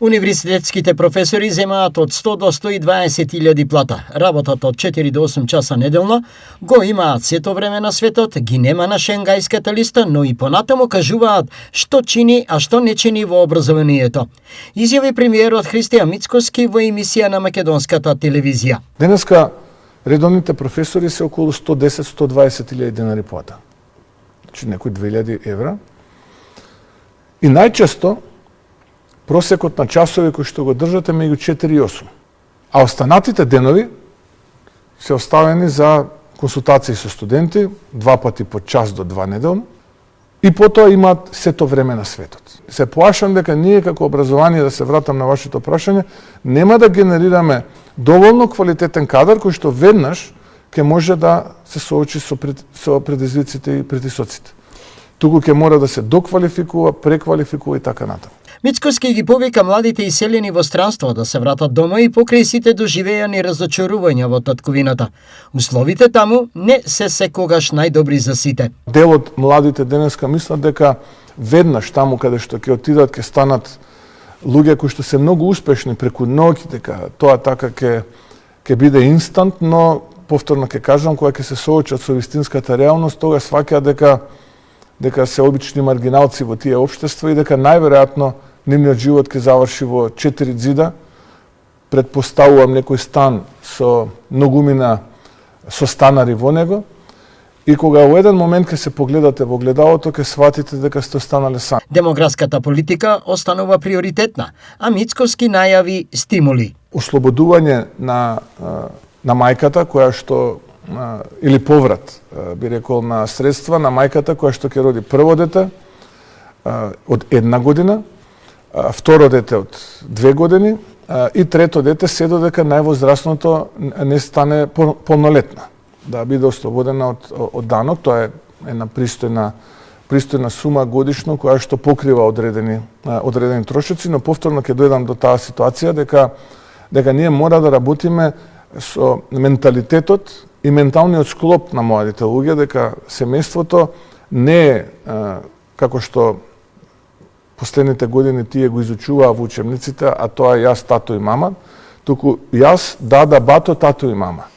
Универзитетските професори земаат од 100 до 120.000 плата. Работата од 4 до 8 часа неделно го имаат сето време на светот, ги нема на Шенгајската листа, но и понатаму кажуваат што чини, а што не чини во образованието. Изјави премиерот Христијан Мицкоски во емисија на македонската телевизија. Денеска редовните професори се околу 110-120.000 денари плата. Значи некои 2.000 евра. И најчесто просекот на часови кои што го држате меѓу 4 и 8. А останатите денови се оставени за консултации со студенти, 2 пати по час до 2 неделно, и потоа имаат сето време на светот. Се плашам дека ние како образование, да се вратам на вашето прашање, нема да генерираме доволно квалитетен кадар кој што веднаш ќе може да се соочи со предизвиците и притисоците. Туку ќе мора да се доквалификува, преквалификува и така натаму. Мицкоски ги повика младите иселени во странство да се вратат дома и покрај сите доживеани разочарувања во татковината. Условите таму не се секогаш најдобри за сите. Дел од младите денеска мислат дека веднаш таму каде што ќе отидат ќе станат луѓе кои што се многу успешни преку ноќ, дека тоа така ќе биде инстант, но повторно ќе кажам, кога ќе се соочат со вистинската реалност, тога сваќаат дека се обични маргиналци во тие општества и дека најверојатно нивниот живот ќе заврши во 4 ѕида. Предпоставувам некој стан со многумина со станари во него, и кога во еден момент ќе се погледате во огледалото, ќе сватите дека сте останале сами. Демографската политика останува приоритетна, а Мицкоски најави стимули. Ослободување на мајката која што или поврат, би рекол, на средства на мајката која што ќе роди прво дете од 1 година, второ дете од 2 години и трето дете се додека највозрасното не стане полнолетна, да биде ослободена од данок. Тоа е една пристојна сума годишно која што покрива одредени трошоци, но повторно ќе дојдам до таа ситуација дека ние мора да работиме со менталитетот и менталниот склоп на младите луѓе, дека семејството не е како што последните години тие го изучуваа во учебниците, а тоа е јас, тато и мама, туку јас, дада, бато, тато и мама.